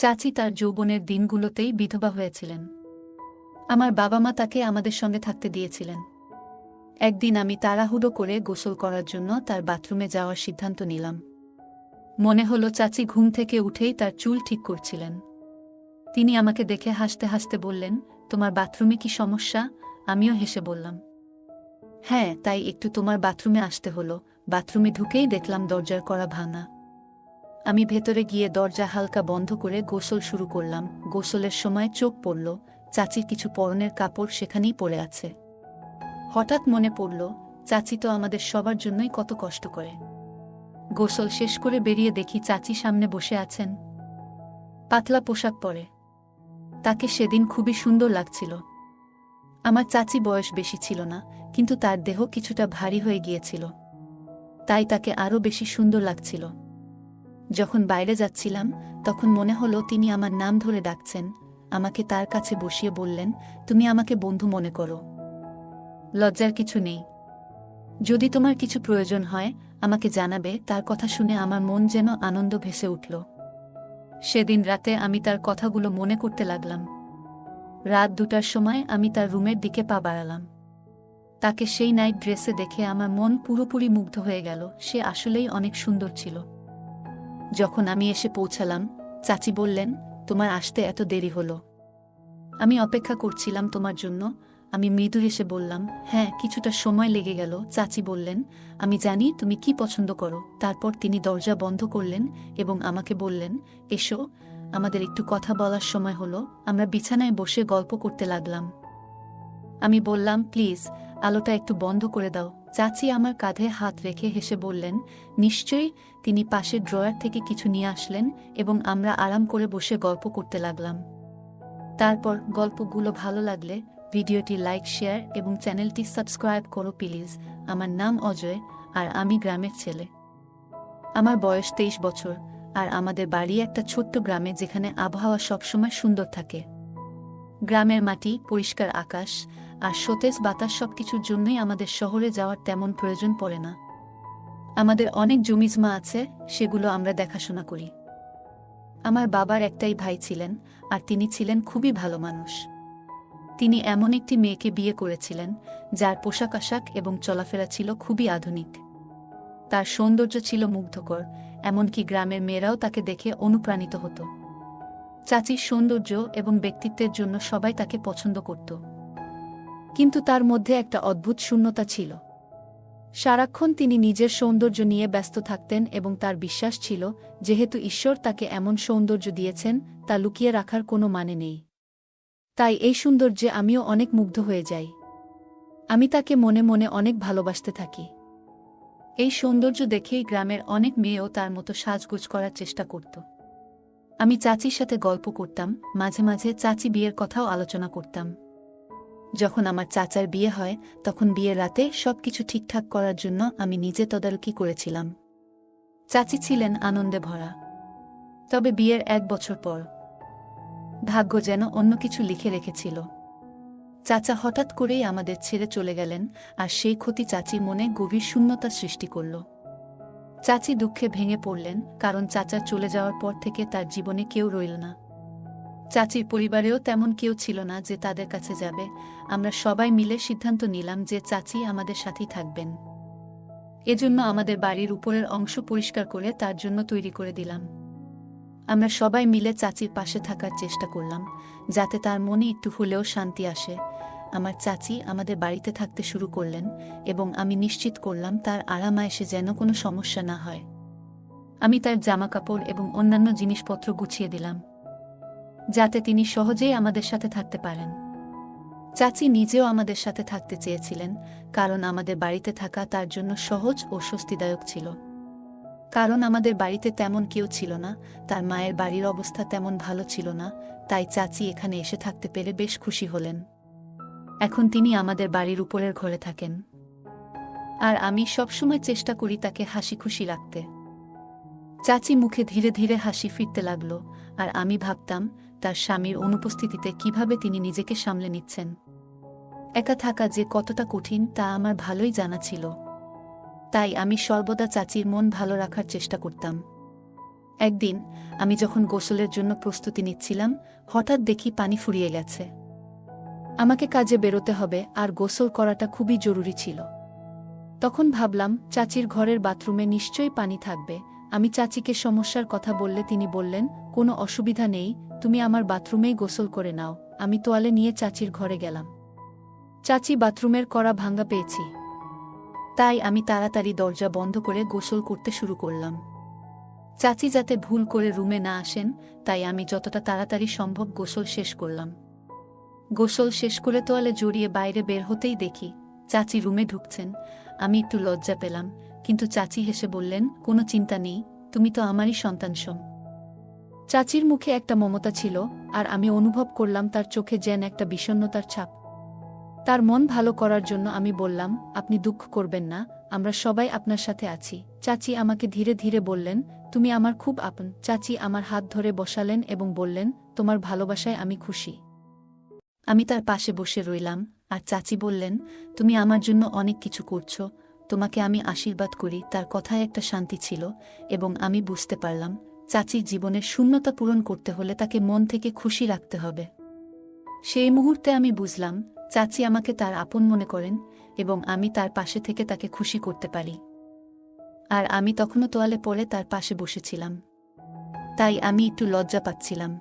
চাচি তার যৌবনের দিনগুলোতেই বিধবা হয়েছিলেন। আমার বাবা মা তাকে আমাদের সঙ্গে থাকতে দিয়েছিলেন। একদিন আমি তাড়াহুড়ো করে গোসল করার জন্য তার বাথরুমে যাওয়ার সিদ্ধান্ত নিলাম। মনে হলো চাচি ঘুম থেকে উঠেই তার চুল ঠিক করছিলেন। তিনি আমাকে দেখে হাসতে হাসতে বললেন, তোমার বাথরুমে কি সমস্যা? আমিও হেসে বললাম, হ্যাঁ, তাই একটু তোমার বাথরুমে আসতে হলো। বাথরুমে ঢুকেই দেখলাম দরজার কড়া ভাঙা। আমি ভেতরে গিয়ে দরজা হালকা বন্ধ করে গোসল শুরু করলাম। গোসলের সময় চোখ পড়ল, চাচির কিছু পরনের কাপড় সেখানেই পড়ে আছে। হঠাৎ মনে পড়ল, চাচি তো আমাদের সবার জন্যই কত কষ্ট করে। গোসল শেষ করে বেরিয়ে দেখি চাচি সামনে বসে আছেন, পাতলা পোশাক পরে। তাকে সেদিন খুবই সুন্দর লাগছিল। আমার চাচি বয়স বেশি ছিল না, কিন্তু তার দেহ কিছুটা ভারী হয়ে গিয়েছিল, তাই তাকে আরও বেশি সুন্দর লাগছিল। যখন বাইরে যাচ্ছিলাম, তখন মনে হলো তিনি আমার নাম ধরে ডাকছেন। আমাকে তার কাছে বসিয়ে বললেন, তুমি আমাকে বন্ধু মনে করো, লজ্জার কিছু নেই। যদি তোমার কিছু প্রয়োজন হয় আমাকে জানাবে। তার কথা শুনে আমার মন যেন আনন্দ ভেসে উঠল। সেদিন রাতে আমি তার কথাগুলো মনে করতে লাগলাম। রাত 2টার সময় আমি তার রুমের দিকে পা বাড়ালাম। তাকে সেই নাইট ড্রেসে দেখে আমার মন পুরোপুরি মুগ্ধ হয়ে গেল। সে আসলেই অনেক সুন্দর ছিল। যখন আমি এসে পৌঁছালাম, চাচি বললেন, তোমার আসতে এত দেরি হলো? আমি অপেক্ষা করছিলাম তোমার জন্য। আমি মৃদু হেসে বললাম, হ্যাঁ, কিছুটা সময় লেগে গেল। চাচি বললেন, আমি জানি তুমি কি পছন্দ করো। তারপর তিনি দরজা বন্ধ করলেন এবং আমাকে বললেন, এসো, আমাদের একটু কথা বলার সময় হলো। আমরা বিছানায় বসে গল্প করতে লাগলাম। আমি বললাম, প্লিজ আলোটা একটু বন্ধ করে দাও। চাচি আমার কাঁধে হাত রেখে হেসে বললেন, নিশ্চয়ই। তিনি পাশের ড্রয়ার থেকে কিছু নিয়ে আসলেন এবং আমরা আরাম করে বসে গল্প করতে লাগলাম। তারপর গল্পগুলো ভালো লাগলে ভিডিওটি লাইক, শেয়ার এবং চ্যানেলটি সাবস্ক্রাইব করো প্লিজ। আমার নাম অজয়, আর আমি গ্রামের ছেলে। আমার বয়স 23 বছর, আর আমাদের বাড়ি একটা ছোট্ট গ্রামে, যেখানে আবহাওয়া সবসময় সুন্দর থাকে। গ্রামের মাটি, পরিষ্কার আকাশ আর সতেজ বাতাস সবকিছুর জন্যই আমাদের শহরে যাওয়ার তেমন প্রয়োজন পড়ে না। আমাদের অনেক জমিজমা আছে, সেগুলো আমরা দেখাশোনা করি। আমার বাবার একটাই ভাই ছিলেন, আর তিনি ছিলেন খুবই ভালো মানুষ। তিনি এমন একটি মেয়েকে বিয়ে করেছিলেন যার পোশাক আশাক এবং চলাফেরা ছিল খুবই আধুনিক। তার সৌন্দর্য ছিল মুগ্ধকর, এমনকি গ্রামের মেয়েরাও তাকে দেখে অনুপ্রাণিত হতো। চাচির সৌন্দর্য এবং ব্যক্তিত্বের জন্য সবাই তাকে পছন্দ করত। কিন্তু তার মধ্যে একটা অদ্ভুত শূন্যতা ছিল। সারাক্ষণ তিনি নিজের সৌন্দর্য নিয়ে ব্যস্ত থাকতেন এবং তার বিশ্বাস ছিল, যেহেতু ঈশ্বর তাকে এমন সৌন্দর্য দিয়েছেন, তা লুকিয়ে রাখার কোনো মানে নেই। তাই এই সৌন্দর্যে আমিও অনেক মুগ্ধ হয়ে যাই। আমি তাকে মনে মনে অনেক ভালোবাসতে থাকি। এই সৌন্দর্য দেখেই গ্রামের অনেক মেয়েও তার মতো সাজগোজ করার চেষ্টা করত। আমি চাচির সাথে গল্প করতাম, মাঝে মাঝে চাচি বিয়ের কথাও আলোচনা করতাম। যখন আমার চাচার বিয়ে হয়, তখন বিয়ের রাতে সবকিছু ঠিকঠাক করার জন্য আমি নিজে তদারকি করেছিলাম। চাচি ছিলেন আনন্দে ভরা। তবে বিয়ের 1 বছর পর ভাগ্য যেন অন্য কিছু লিখে রেখেছিল। চাচা হঠাৎ করেই আমাদের ছেড়ে চলে গেলেন, আর সেই ক্ষতি চাচির মনে গভীর শূন্যতা সৃষ্টি করল। চাচি দুঃখে ভেঙে পড়লেন, কারণ চাচার চলে যাওয়ার পর থেকে তার জীবনে কেউ রইল না। চাচির পরিবারেও তেমন কেউ ছিল না যে তাদের কাছে যাবে। আমরা সবাই মিলে সিদ্ধান্ত নিলাম যে চাচি আমাদের সাথেই থাকবেন। এজন্য আমাদের বাড়ির উপরের অংশ পরিষ্কার করে তার জন্য তৈরি করে দিলাম। আমরা সবাই মিলে চাচির পাশে থাকার চেষ্টা করলাম, যাতে তার মনে একটু হলেও শান্তি আসে। আমার চাচি আমাদের বাড়িতে থাকতে শুরু করলেন এবং আমি নিশ্চিত করলাম তার আরাম-আয়েশে যেন কোনো সমস্যা না হয়। আমি তার জামাকাপড় এবং অন্যান্য জিনিসপত্র গুছিয়ে দিলাম, যাতে তিনি সহজেই আমাদের সাথে থাকতে পারেন। চাচি নিজেও আমাদের সাথে থাকতে চেয়েছিলেন, কারণ আমাদের বাড়িতে থাকা তার জন্য সহজ ও স্বস্তিদায়ক ছিল। কারণ আমাদের বাড়িতে তেমন কেউ ছিল না, তার মায়ের বাড়ির অবস্থা তেমন ভালো ছিল না, তাই চাচি এখানে এসে থাকতে পেরে বেশ খুশি হলেন। এখন তিনি আমাদের বাড়ির উপরের ঘরে থাকেন, আর আমি সবসময় চেষ্টা করি তাকে হাসি খুশি রাখতে। চাচি মুখে ধীরে ধীরে হাসি ফিরতে লাগল, আর আমি ভাবতাম তার স্বামীর অনুপস্থিতিতে কিভাবে তিনি নিজেকে সামলে নিচ্ছেন। একা থাকা যে কতটা কঠিন তা আমার ভালোই জানা ছিল। তাই আমি সর্বদা চাচির মন ভালো রাখার চেষ্টা করতাম। একদিন আমি যখন গোসলের জন্য প্রস্তুতি নিচ্ছিলাম, হঠাৎ দেখি পানি ফুরিয়ে গেছে। আমাকে কাজে বেরোতে হবে আর গোসল করাটা খুবই জরুরি ছিল। তখন ভাবলাম, চাচির ঘরের বাথরুমে নিশ্চয়ই পানি থাকবে। আমি চাচিকে সমস্যার কথা বললে তিনি বললেন, কোনো অসুবিধা নেই, তুমি আমার বাথরুমেই গোসল করে নাও। আমি তোয়ালে নিয়ে চাচির ঘরে গেলাম। চাচি বাথরুমের কড়া ভাঙা পেয়েছি, তাই আমি তাড়াতাড়ি দরজা বন্ধ করে গোসল করতে শুরু করলাম। চাচি যাতে ভুল করে রুমে না আসেন, তাই আমি যতটা তাড়াতাড়ি সম্ভব গোসল শেষ করলাম। গোসল শেষ করে তোয়ালে জড়িয়ে বাইরে বের হতেই দেখি চাচি রুমে ঢুকছেন। আমি একটু লজ্জা পেলাম, কিন্তু চাচি হেসে বললেন, কোনো চিন্তা নেই, তুমি তো আমারই সন্তানসম। চাচির মুখে একটা মমতা ছিল, আর আমি অনুভব করলাম তার চোখে যেন একটা বিষণ্ণতার ছাপ। তার মন ভালো করার জন্য আমি বললাম, আপনি দুঃখ করবেন না, আমরা সবাই আপনার সাথে আছি। চাচি আমাকে ধীরে ধীরে বললেন, তুমি আমার খুব আপন। চাচি আমার হাত ধরে বসালেন এবং বললেন, তোমার ভালোবাসায় আমি খুশি। আমি তার পাশে বসে রইলাম, আর চাচি বললেন, তুমি আমার জন্য অনেক কিছু করছো, তোমাকে আমি আশীর্বাদ করি। তার কথায় একটা শান্তি ছিল, এবং আমি বুঝতে পারলাম চাচির জীবনের শূন্যতা পূরণ করতে হলে তাকে মন থেকে খুশি রাখতে হবে। সেই মুহূর্তে আমি বুঝলাম চাচি আমাকে তার আপন মনে করেন, এবং আমি তার পাশে থেকে তাকে খুশি করতে পারি। আর আমি তখনও তোয়ালে পরে তার পাশে বসেছিলাম, তাই আমি একটু লজ্জা পাচ্ছিলাম।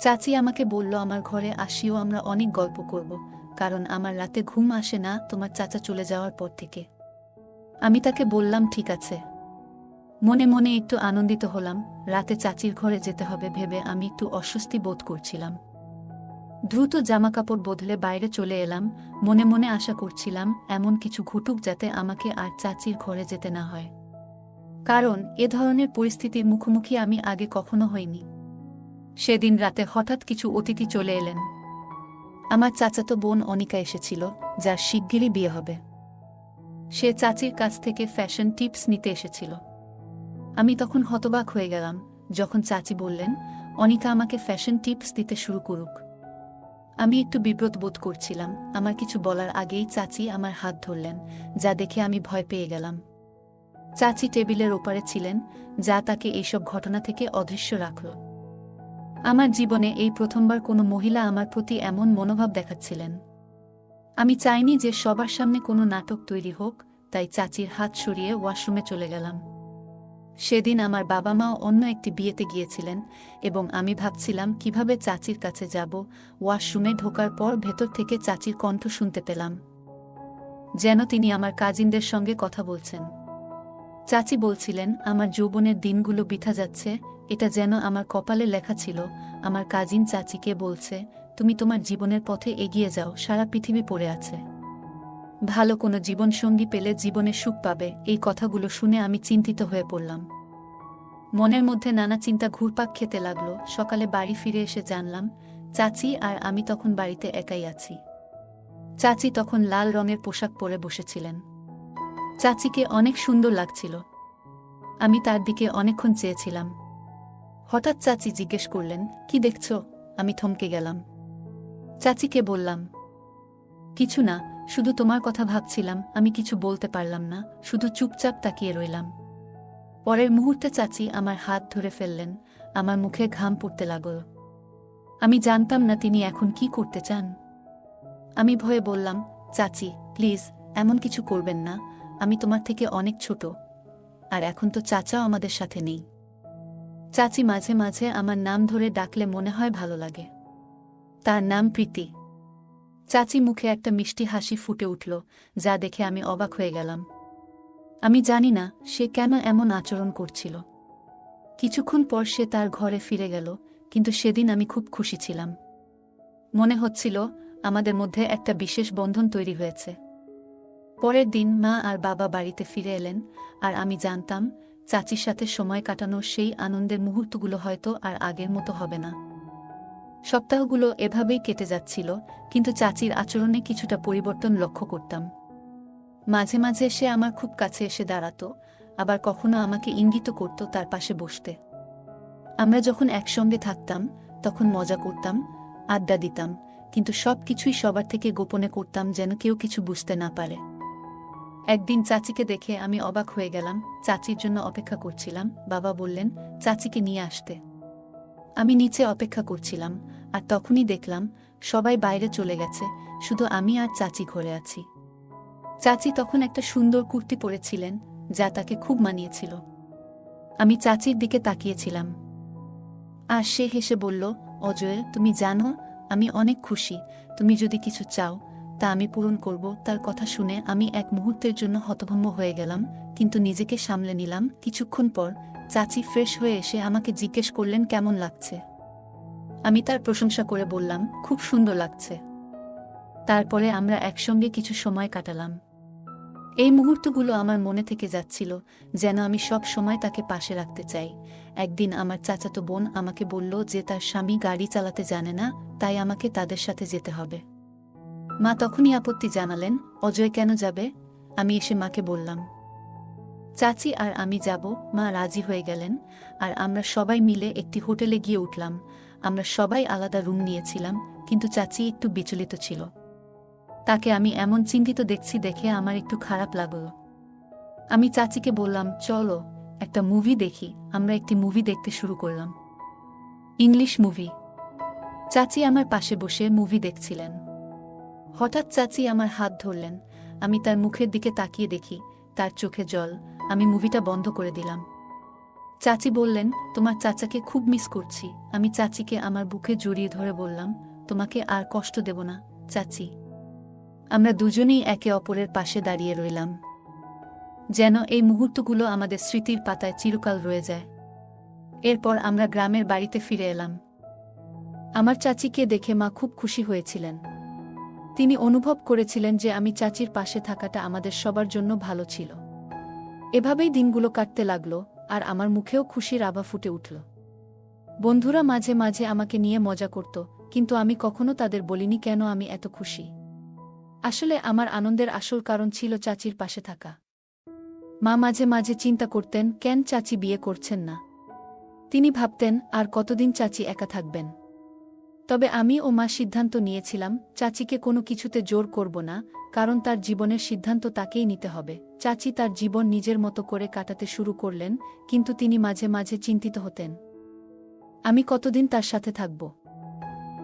চাচি আমাকে বলল, আমার ঘরে আসিও, আমরা অনেক গল্প করব, কারণ আমার রাতে ঘুম আসে না তোমার চাচা চলে যাওয়ার পর থেকে। আমি তাকে বললাম, ঠিক আছে। মনে মনে একটু আনন্দিত হলাম। রাতে চাচির ঘরে যেতে হবে ভেবে আমি একটু অস্বস্তি বোধ করছিলাম। দ্রুত জামাকাপড় বদলে বাইরে চলে এলাম। মনে মনে আশা করছিলাম এমন কিছু ঘটুক যাতে আমাকে আর চাচির ঘরে যেতে না হয়, কারণ এ ধরনের পরিস্থিতির মুখোমুখি আমি আগে কখনো হইনি। সেদিন রাতে হঠাৎ কিছু অতিথি চলে এলেন। আমার চাচাতো বোন অনিকা এসেছিল, যার শিগগিরই বিয়ে হবে। সে চাচির কাছ থেকে ফ্যাশন টিপস নিতে এসেছিল। আমি তখন হতবাক হয়ে গেলাম যখন চাচি বললেন, অনিকা আমাকে ফ্যাশন টিপস দিতে শুরু করুক। আমি একটু বিব্রত বোধ করছিলাম। আমার কিছু বলার আগেই চাচি আমার হাত ধরলেন, যা দেখে আমি ভয় পেয়ে গেলাম। চাচি টেবিলের ওপারে ছিলেন, যা তাকে এইসব ঘটনা থেকে অদৃশ্য রাখল। আমার জীবনে এই প্রথমবার কোনো মহিলা আমার প্রতি এমন মনোভাব দেখাচ্ছিলেন। আমি চাইনি যে সবার সামনে কোনো নাটক তৈরি হোক, তাই চাচির হাত সরিয়ে ওয়াশরুমে চলে গেলাম। সেদিন আমার বাবা মাও অন্য একটি বিয়েতে গিয়েছিলেন, এবং আমি ভাবছিলাম কিভাবে চাচির কাছে যাব। ওয়াশরুমে ঢোকার পর ভেতর থেকে চাচির কণ্ঠ শুনতে পেলাম, যেন তিনি আমার কাজিনদের সঙ্গে কথা বলছেন। চাচি বলছিলেন, আমার যৌবনের দিনগুলো বৃথা যাচ্ছে, এটা যেন আমার কপালে লেখা ছিল। আমার কাজিন চাচিকে বলছে, তুমি তোমার জীবনের পথে এগিয়ে যাও, সারা পৃথিবী পড়ে আছে, ভালো কোনো জীবনসঙ্গী পেলে জীবনে সুখ পাবে। এই কথাগুলো শুনে আমি চিন্তিত হয়ে পড়লাম। মনের মধ্যে নানা চিন্তা ঘুরপাক খেতে লাগলো। সকালে বাড়ি ফিরে এসে জানলাম চাচি আর আমি তখন বাড়িতে একাই আছি। চাচি তখন লাল রঙের পোশাক পরে বসেছিলেন। চাচিকে অনেক সুন্দর লাগছিল। আমি তার দিকে অনেকক্ষণ চেয়েছিলাম। হঠাৎ চাচি জিজ্ঞেস করলেন, কি দেখছ? আমি থমকে গেলাম। চাচিকে বললাম, কিছু না, শুধু তোমার কথা ভাবছিলাম। আমি কিছু বলতে পারলাম না, শুধু চুপচাপ তাকিয়ে রইলাম। পরের মুহূর্তে চাচি আমার হাত ধরে ফেললেন। আমার মুখে ঘাম পড়তে লাগল। আমি জানতাম না তিনি এখন কি করতে চান। আমি ভয়ে বললাম, চাচি প্লিজ, এমন কিছু করবেন না, আমি তোমার থেকে অনেক ছোট, আর এখন তো চাচাও আমাদের সাথে নেই। চাচি মাঝে মাঝে আমার নাম ধরে ডাকলে মনে হয় ভালো লাগে। তার নাম প্রীতি। চাচি মুখে একটা মিষ্টি হাসি ফুটে উঠল, যা দেখে আমি অবাক হয়ে গেলাম। আমি জানি না সে কেন এমন আচরণ করছিল। কিছুক্ষণ পর সে তার ঘরে ফিরে গেল, কিন্তু সেদিন আমি খুব খুশি ছিলাম। মনে হচ্ছিল আমাদের মধ্যে একটা বিশেষ বন্ধন তৈরি হয়েছে। পরের দিন মা আর বাবা বাড়িতে ফিরে এলেন, আর আমি জানতাম চাচির সাথে সময় কাটানোর সেই আনন্দের মুহূর্তগুলো হয়তো আর আগের মতো হবে না। সপ্তাহগুলো এভাবেই কেটে যাচ্ছিল, কিন্তু চাচির আচরণে কিছুটা পরিবর্তন লক্ষ্য করতাম। মাঝে মাঝে সে আমার খুব কাছে এসে দাঁড়াত, আবার কখনো আমাকে ইঙ্গিত করত তার পাশে বসতে। আমরা যখন একসঙ্গে থাকতাম তখন মজা করতাম, আড্ডা দিতাম, কিন্তু সব কিছুই সবার থেকে গোপনে করতাম, যেন কেউ কিছু বুঝতে না পারে। একদিন চাচিকে দেখে আমি অবাক হয়ে গেলাম। চাচির জন্য অপেক্ষা করছিলাম। বাবা বললেন চাচিকে নিয়ে আসতে। আমি নিচে অপেক্ষা করছিলাম, আর তখনই দেখলাম সবাই বাইরে চলে গেছে, শুধু আমি আর চাচি ঘরে আছি। চাচি তখন একটা সুন্দর কুর্তি পরেছিলেন, যা তাকে খুব মানিয়েছিল। আমি চাচির দিকে তাকিয়েছিলাম, আর সে হেসে বলল, অজয়, তুমি জানো আমি অনেক খুশি। তুমি যদি কিছু চাও তা আমি পূরণ করব। তার কথা শুনে আমি এক মুহূর্তের জন্য হতভম্ব হয়ে গেলাম, কিন্তু নিজেকে সামলে নিলাম। কিছুক্ষণ পর চাচি ফ্রেশ হয়ে এসে আমাকে জিজ্ঞেস করলেন কেমন লাগছে। আমি তার প্রশংসা করে বললাম, খুব সুন্দর লাগছে। তারপরে আমরা একসঙ্গে কিছু সময় কাটালাম। এই মুহূর্তগুলো আমার মনে থেকে যাচ্ছিল, যেন আমি সব সময় তাকে পাশে রাখতে চাই। একদিন আমার চাচাতো বোন আমাকে বলল যে তার স্বামী গাড়ি চালাতে জানে না, তাই আমাকে তাদের সাথে যেতে হবে। মা তখনই আপত্তি জানালেন, অজয় কেন যাবে? আমি এসে মাকে বললাম, চাচি আর আমি যাব। মা রাজি হয়ে গেলেন, আর আমরা সবাই মিলে একটি হোটেলে গিয়ে উঠলাম। আমরা সবাই আলাদা রুম নিয়েছিলাম, কিন্তু চাচি একটু বিচলিত ছিল। তাকে আমি এমন চিন্তিত দেখছি দেখে আমার একটু খারাপ লাগলো। আমি চাচিকে বললাম, চলো একটা মুভি দেখি। আমরা একটি মুভি দেখতে শুরু করলাম, ইংলিশ মুভি। চাচি আমার পাশে বসে মুভি দেখছিলেন। হঠাৎ চাচি আমার হাত ধরলেন। আমি তার মুখের দিকে তাকিয়ে দেখি তার চোখে জল। আমি মুভিটা বন্ধ করে দিলাম। চাচি বললেন, তোমার চাচাকে খুব মিস করছি। আমি চাচিকে আমার বুকে জড়িয়ে ধরে বললাম, তোমাকে আর কষ্ট দেব না চাচি। আমরা দুজনেই একে অপরের পাশে দাঁড়িয়ে রইলাম, যেন এই মুহূর্তগুলো আমাদের স্মৃতির পাতায় চিরকাল রয়ে যায়। এরপর আমরা গ্রামের বাড়িতে ফিরে এলাম। আমার চাচিকে দেখে মা খুব খুশি হয়েছিলেন। তিনি অনুভব করেছিলেন যে আমি চাচির পাশে থাকাটা আমাদের সবার জন্য ভালো ছিল। এভাবেই দিনগুলো কাটতে লাগলো, আর আমার মুখেও খুশির আভা ফুটে উঠল। বন্ধুরা মাঝে মাঝে আমাকে নিয়ে মজা করত, কিন্তু আমি কখনো তাদের বলিনি কেন আমি এত খুশি। আসলে আমার আনন্দের আসল কারণ ছিল চাচির পাশে থাকা। মা মাঝে মাঝে চিন্তা করতেন কেন চাচি বিয়ে করছেন না। তিনি ভাবতেন আর কতদিন চাচি একা থাকবেন। তবে আমি ও মা সিদ্ধান্ত নিয়েছিলাম চাচিকে কোনো কিছুতে জোর করব না, কারণ তার জীবনের সিদ্ধান্ত তাকেই নিতে হবে। চাচি তার জীবন নিজের মতো করে কাটাতে শুরু করলেন, কিন্তু তিনি মাঝে মাঝে চিন্তিত হতেন আমি কতদিন তার সাথে থাকব।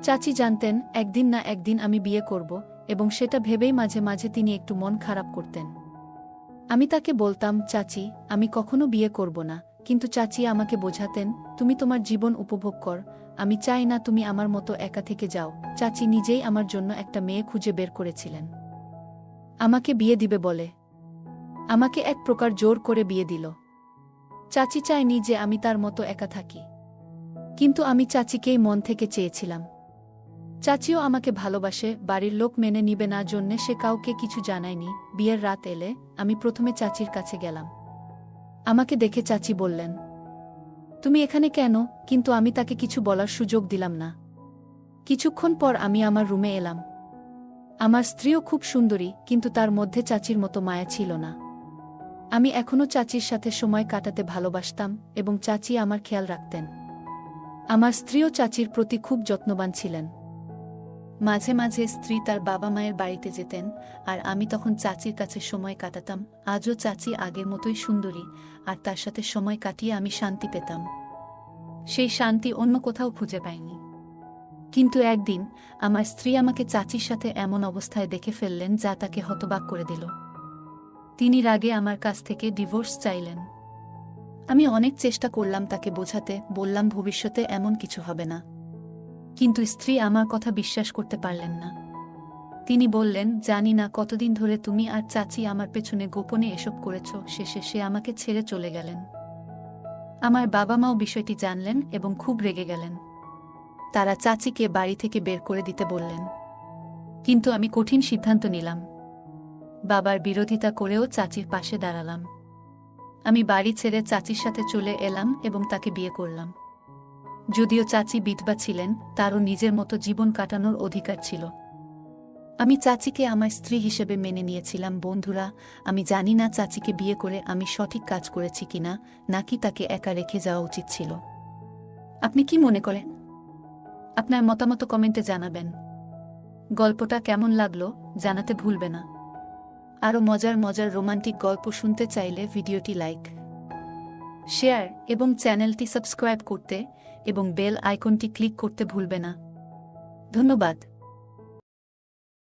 চাচি জানতেন একদিন না একদিন আমি বিয়ে করব, এবং সেটা ভেবেই মাঝে মাঝে তিনি একটু মন খারাপ করতেন। আমি তাকে বলতাম, চাচি আমি কখনো বিয়ে করব না, কিন্তু চাচি আমাকে বোঝাতেন, তুমি তোমার জীবন উপভোগ কর, আমি চাই না তুমি আমার মতো একা থেকে যাও। চাচি নিজেই আমার জন্য একটা মেয়ে খুঁজে বের করেছিলেন, আমাকে বিয়ে দিবে বলে। আমাকে এক প্রকার জোর করে বিয়ে দিল। চাচি চায়নি যে আমি তার মতো একা থাকি, কিন্তু আমি চাচিকেই মন থেকে চেয়েছিলাম। চাচিও আমাকে ভালোবাসে, বাড়ির লোক মেনে নিবে না জন্যে সে কাউকে কিছু জানায়নি। বিয়ের রাত এলে আমি প্রথমে চাচির কাছে গেলাম। আমাকে দেখে চাচি বললেন, তুমি এখানে কেন? কিন্তু আমি তাকে কিছু বলার সুযোগ দিলাম না। কিছুক্ষণ পর আমি আমার রুমে এলাম। আমার স্ত্রীও খুব সুন্দরী, কিন্তু তার মধ্যে চাচির মতো মায়া ছিল না। আমি এখনও চাচির সাথে সময় কাটাতে ভালোবাসতাম, এবং চাচি আমার খেয়াল রাখতেন। আমার স্ত্রীও চাচির প্রতি খুব যত্নবান ছিলেন। মাঝে মাঝে স্ত্রী তার বাবা মায়ের বাড়িতে যেতেন, আর আমি তখন চাচির কাছে সময় কাটাতাম। আজও চাচি আগের মতোই সুন্দরী, আর তার সাথে সময় কাটিয়ে আমি শান্তি পেতাম। সেই শান্তি অন্য কোথাও খুঁজে পাইনি। কিন্তু একদিন আমার স্ত্রী আমাকে চাচির সাথে এমন অবস্থায় দেখে ফেললেন যা তাকে হতবাক করে দিল। তিনি রাগে আমার কাছ থেকে ডিভোর্স চাইলেন। আমি অনেক চেষ্টা করলাম তাকে বোঝাতে, বললাম ভবিষ্যতে এমন কিছু হবে না, কিন্তু স্ত্রী আমার কথা বিশ্বাস করতে পারলেন না। তিনি বললেন, জানি না কতদিন ধরে তুমি আর চাচি আমার পেছনে গোপনে এসব করেছ। শেষে সে আমাকে ছেড়ে চলে গেলেন। আমার বাবা মাও বিষয়টি জানলেন এবং খুব রেগে গেলেন। তারা চাচিকে বাড়ি থেকে বের করে দিতে বললেন, কিন্তু আমি কঠিন সিদ্ধান্ত নিলাম। বাবার বিরোধিতা করেও চাচির পাশে দাঁড়ালাম। আমি বাড়ি ছেড়ে চাচির সাথে চলে এলাম এবং তাকে বিয়ে করলাম। যদিও চাচি বিধবা ছিলেন, তারও নিজের মতো জীবন কাটানোর অধিকার ছিল। আমি চাচিকে আমার স্ত্রী হিসেবে মেনে নিয়েছিলাম। বন্ধুরা, আমি জানি না চাচিকে বিয়ে করে আমি সঠিক কাজ করেছি কিনা, নাকি তাকে একা রেখে যাওয়া উচিত ছিল। আপনি কি মনে করেন? আপনার মতামত কমেন্টে জানাবেন। গল্পটা কেমন লাগলো জানাতে ভুলবে না। আরও মজার মজার রোমান্টিক গল্প শুনতে চাইলে ভিডিওটি লাইক, শেয়ার এবং চ্যানেলটি সাবস্ক্রাইব করতে এবং বেল আইকনটি ক্লিক করতে ভুলবে না। ধন্যবাদ।